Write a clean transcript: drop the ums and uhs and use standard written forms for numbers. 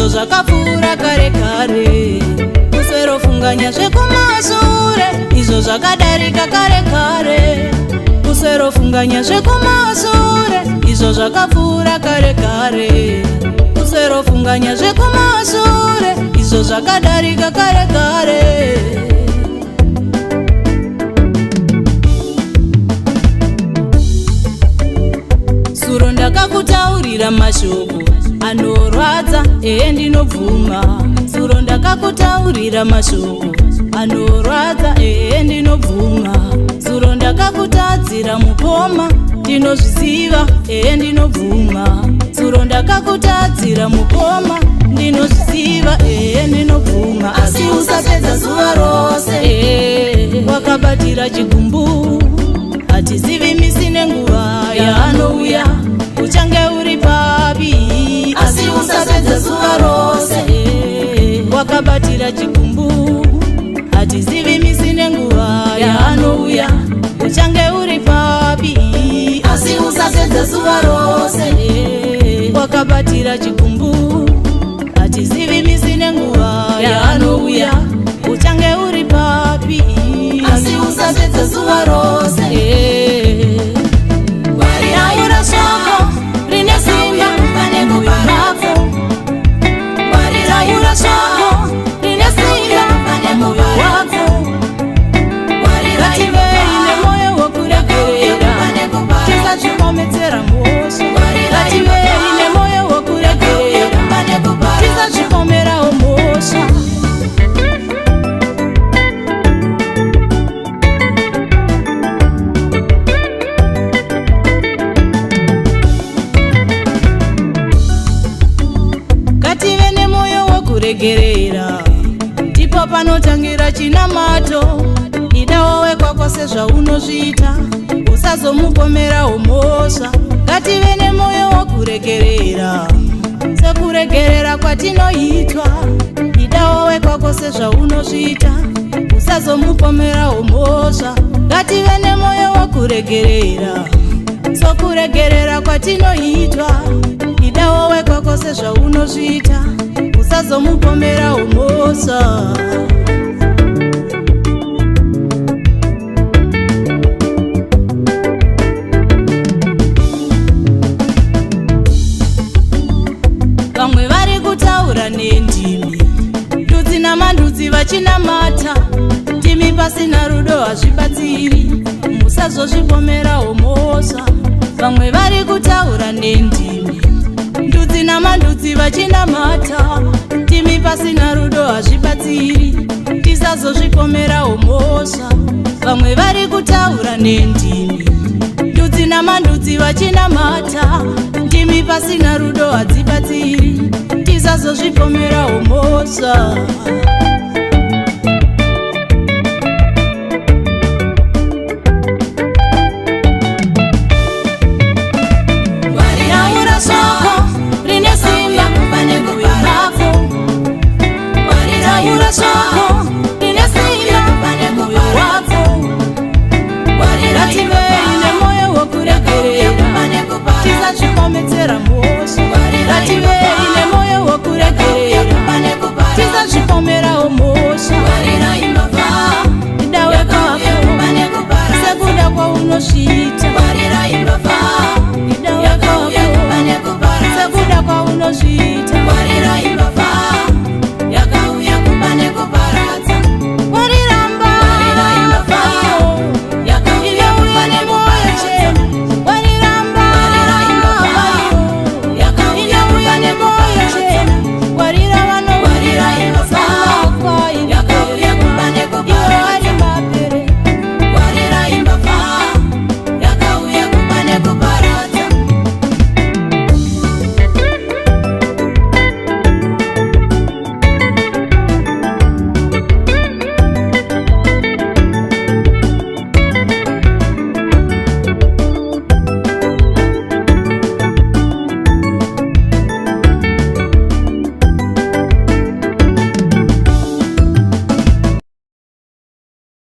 izvo zvakapfuura kare kare. Kuserofunganya zvekumashure, izvo zvakadarika kare kare. Kuserofunganya zvekumashure, izvo zvakapfuura kare kare. Kuserofunganya zvekumashure, izvo zvakadarika kare kare. Suro ndakakutaurira mashoko anorwadza, ndinobvuma. Suro ndakakutaurira mashoko anorwadza, ndinobvuma. Suro ndakakutadzira mukoma, ndinozviziva, ndinobvuma. Suro ndakakutadzira mukoma, ndinozviziva, ndinobvuma. Asi usapedza zuva rose wakabatira chigumbu. Hatizivi misi nenguva yaanouya, uchange uri papi. Asi usapedza zuva rose wakabatira chigumbu. Hatizivi misi nenguva yaanouya, uchange uri papi. Asi usapedza zuva rose wakabatira chigumbu. Hatizivi misi nenguva yaanouya, uchange uri papi. Asi usapedza zuva rose. Wariraira shoko rine simba pane muviri wako. Wariraira shoko rine simba pane muviri wako. Ngativei nemoyo wokuregerera, tisachipomedzera mhosva. Ngativei nemoyo wokuregerera, tisachipomerawo mhosva. Ngative nemoyo wokuregerera, ndipo panotangira chinamato. Idawo wekwako sezvaunozviita, usazomupomerawo mhosva. Ngative nemoyo wokuregerera, sekuregerera kwatinoitwa. Idawo wekwako sezvaunozviita, usazomupomerawo mhosva. Ngative nemoyo wokuregerera, sokuregerera kwatinoitwa. Idawo wekwako sezvaunozviita, usazomupomerawo mhosva. Vamwe vari kutaura nendimi, ndudzi namandudzi vachinamata. Ndimi pasina rudo hazvibatsiri, musazozvipomerawo mhosva. Vamwe vari kutaura nendimi, ndudzi namandudzi vachinamata. Ndimi pasina rudo hazvibatsiri, tisazozvipomerawo mhosva. Vamwe vari kutaura nendimi, ndudzi namandudzi vachinamata. Ndimi pasina rudo hadzibatsiri, tisazozvipomerawo mhosva.